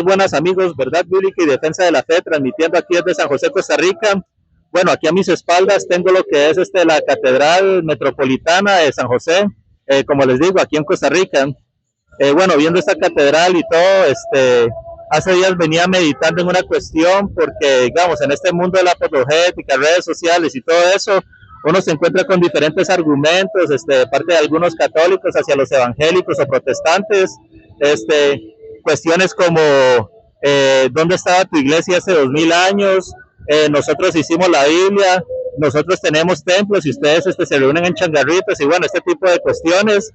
Buenas amigos, Verdad Bíblica y Defensa de la Fe, transmitiendo aquí desde San José, Costa Rica. Bueno, aquí a mis espaldas tengo lo que es la Catedral Metropolitana de San José, como les digo, aquí en Costa Rica. Bueno, viendo esta catedral y todo, hace días venía meditando en una cuestión porque, digamos, en este mundo de la apologética, redes sociales y todo eso, uno se encuentra con diferentes argumentos, de parte de algunos católicos hacia los evangélicos o protestantes, cuestiones como ¿dónde estaba tu iglesia hace 2000 años? Nosotros hicimos la Biblia, nosotros tenemos templos y ustedes se reúnen en changarritos y bueno, este tipo de cuestiones.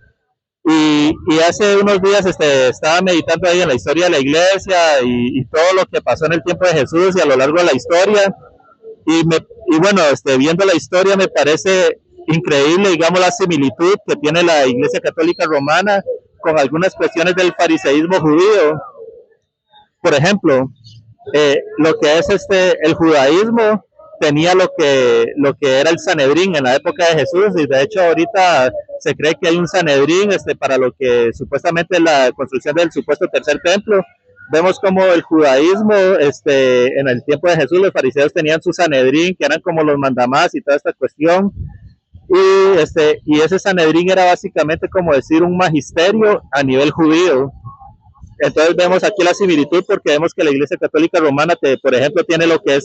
Y hace unos días estaba meditando ahí en la historia de la iglesia y todo lo que pasó en el tiempo de Jesús y a lo largo de la historia. Y bueno, viendo la historia me parece increíble, digamos, la similitud que tiene la Iglesia Católica Romana con algunas cuestiones del fariseísmo judío. Por ejemplo, lo que es el judaísmo tenía lo que era el Sanedrín en la época de Jesús, y de hecho ahorita se cree que hay un Sanedrín para lo que supuestamente la construcción del supuesto tercer templo. Vemos como el judaísmo, en el tiempo de Jesús, los fariseos tenían su Sanedrín, que eran como los mandamás y toda esta cuestión, y ese Sanedrín era básicamente como decir un magisterio a nivel judío. Entonces vemos aquí la similitud porque vemos que la Iglesia Católica Romana, por ejemplo, tiene lo que es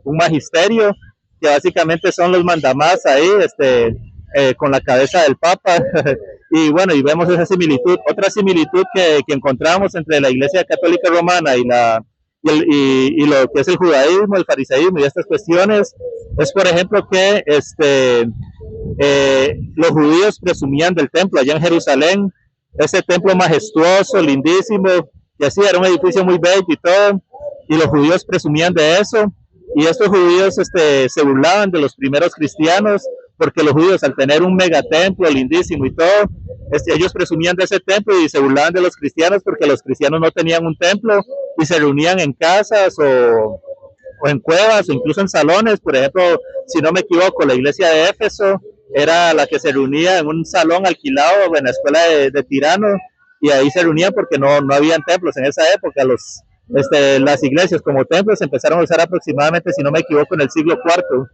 un magisterio, que básicamente son los mandamás ahí, con la cabeza del Papa. Y bueno, y vemos esa similitud. Otra similitud que encontramos entre la Iglesia Católica Romana y lo que es el judaísmo, el fariseísmo y estas cuestiones, es por ejemplo que los judíos presumían del templo allá en Jerusalén, ese templo majestuoso, lindísimo, y así era un edificio muy bello y todo, y los judíos presumían de eso, y estos judíos se burlaban de los primeros cristianos, porque los judíos al tener un megatemplo lindísimo y todo, ellos presumían de ese templo y se burlaban de los cristianos porque los cristianos no tenían un templo y se reunían en casas o en cuevas o incluso en salones. Por ejemplo, si no me equivoco, la iglesia de Éfeso era la que se reunía en un salón alquilado en la escuela de Tirano, y ahí se reunían porque no habían templos en esa época. Las iglesias como templos se empezaron a usar aproximadamente, si no me equivoco, en el siglo cuarto.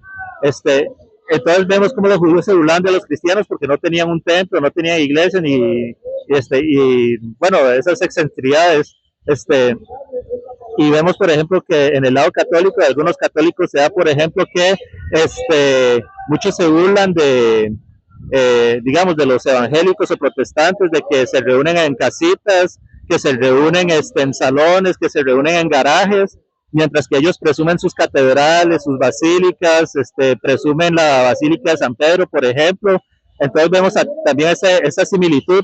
Entonces vemos cómo los judíos se burlaban de los cristianos porque no tenían un templo, no tenían iglesia y bueno, esas excentricidades. Y vemos, por ejemplo, que en el lado católico, de algunos católicos, se da, por ejemplo, que muchos se burlan digamos, de los evangélicos o protestantes, de que se reúnen en casitas, que se reúnen en salones, que se reúnen en garajes, mientras que ellos presumen sus catedrales, sus basílicas, presumen la Basílica de San Pedro, por ejemplo. Entonces vemos también esa similitud,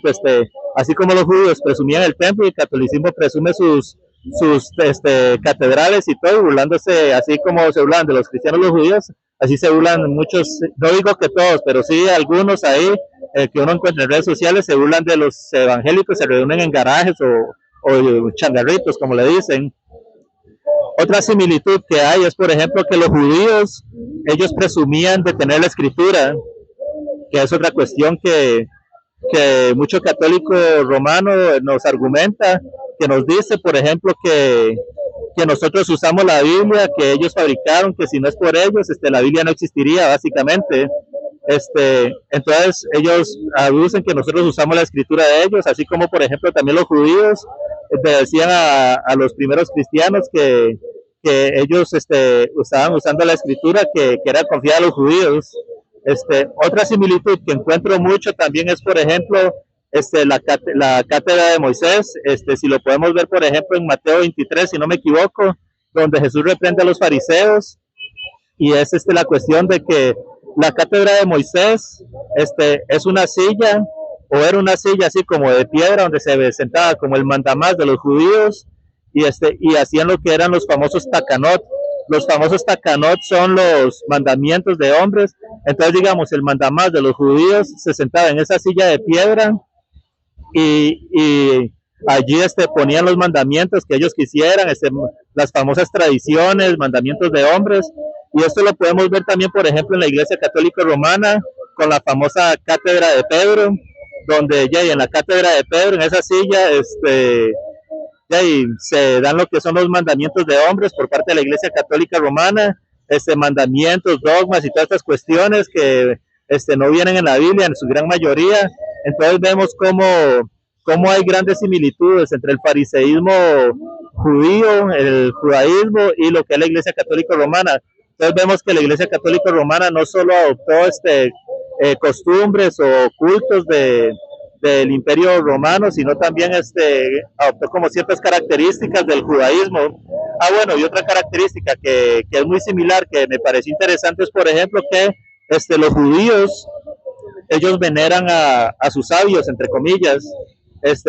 así como los judíos presumían el templo, y el catolicismo presume sus catedrales y todo, burlándose, así como se burlan de los cristianos los judíos, así se burlan muchos, no digo que todos, pero sí algunos ahí que uno encuentra en redes sociales, se burlan de los evangélicos, se reúnen en garajes o changarritos, como le dicen. Otra similitud que hay es, por ejemplo, que los judíos, ellos presumían de tener la escritura, que es otra cuestión que mucho católico romano nos argumenta, que nos dice, por ejemplo, que nosotros usamos la Biblia que ellos fabricaron, que si no es por ellos, la Biblia no existiría, básicamente. Entonces ellos aducen que nosotros usamos la escritura de ellos, así como, por ejemplo, también los judíos decían a los primeros cristianos que ellos estaban usando la escritura que era confiada a los judíos. Otra similitud que encuentro mucho también es, por ejemplo, la cátedra de Moisés, si lo podemos ver, por ejemplo, en Mateo 23, si no me equivoco, donde Jesús reprende a los fariseos, y es la cuestión de que la cátedra de Moisés es una silla, o era una silla así como de piedra, donde se sentaba como el mandamás de los judíos, y hacían lo que eran los famosos takanot. Los famosos takanot son los mandamientos de hombres. Entonces, digamos, el mandamás de los judíos se sentaba en esa silla de piedra y allí ponían los mandamientos que ellos quisieran, las famosas tradiciones, mandamientos de hombres. Y esto lo podemos ver también, por ejemplo, en la Iglesia Católica Romana, con la famosa cátedra de Pedro, donde ya en la cátedra de Pedro, en esa silla, y se dan lo que son los mandamientos de hombres por parte de la Iglesia Católica Romana, mandamientos, dogmas y todas estas cuestiones que no vienen en la Biblia en su gran mayoría. Entonces vemos cómo hay grandes similitudes entre el fariseísmo judío, el judaísmo y lo que es la Iglesia Católica Romana. Entonces vemos que la Iglesia Católica Romana no solo adoptó costumbres o cultos del Imperio Romano, sino también adoptó como ciertas características del judaísmo. Bueno, y otra característica que es muy similar, que me parece interesante, es por ejemplo que los judíos, ellos veneran a sus sabios, entre comillas.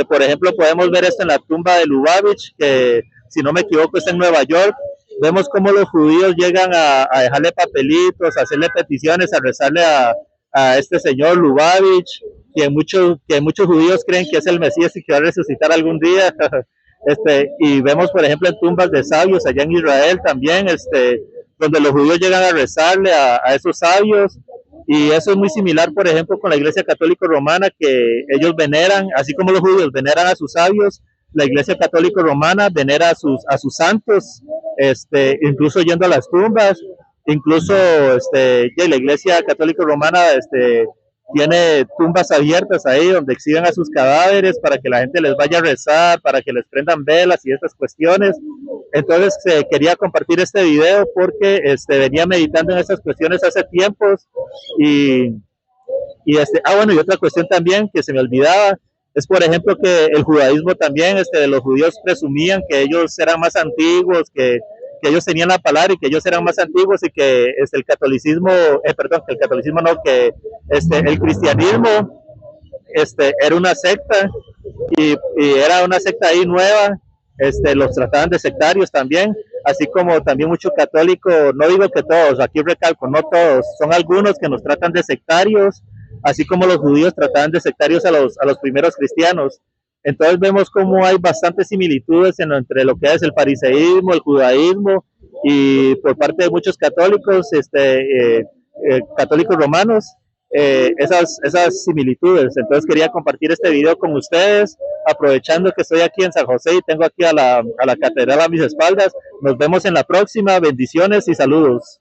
Por ejemplo, podemos ver esto en la tumba de Lubavitch, que si no me equivoco está en Nueva York. Vemos cómo los judíos llegan a dejarle papelitos, a hacerle peticiones, a rezarle a este señor Lubavitch, que muchos judíos creen que es el Mesías y que va a resucitar algún día. Y vemos, por ejemplo, en tumbas de sabios allá en Israel también, donde los judíos llegan a rezarle a esos sabios. Y eso es muy similar, por ejemplo, con la Iglesia Católica Romana, que ellos veneran, así como los judíos veneran a sus sabios, la Iglesia Católica Romana venera a sus santos, incluso yendo a las tumbas. Incluso la Iglesia Católica Romana tiene tumbas abiertas ahí donde exhiben a sus cadáveres para que la gente les vaya a rezar, para que les prendan velas y estas cuestiones. Entonces quería compartir este video porque venía meditando en estas cuestiones hace tiempos y bueno, y otra cuestión también que se me olvidaba es, por ejemplo, que el judaísmo también, los judíos presumían que ellos eran más antiguos, que ellos tenían la palabra y que ellos eran más antiguos, y que el catolicismo, perdón, que el catolicismo no, que el cristianismo era una secta y era una secta ahí nueva, los trataban de sectarios también, así como también muchos católicos, no digo que todos, aquí recalco, no todos, son algunos que nos tratan de sectarios, así como los judíos trataban de sectarios a los primeros cristianos. Entonces vemos cómo hay bastantes similitudes entre lo que es el fariseísmo, el judaísmo, y por parte de muchos católicos, católicos romanos, esas similitudes. Entonces quería compartir este video con ustedes, aprovechando que estoy aquí en San José y tengo aquí a la catedral a mis espaldas. Nos vemos en la próxima. Bendiciones y saludos.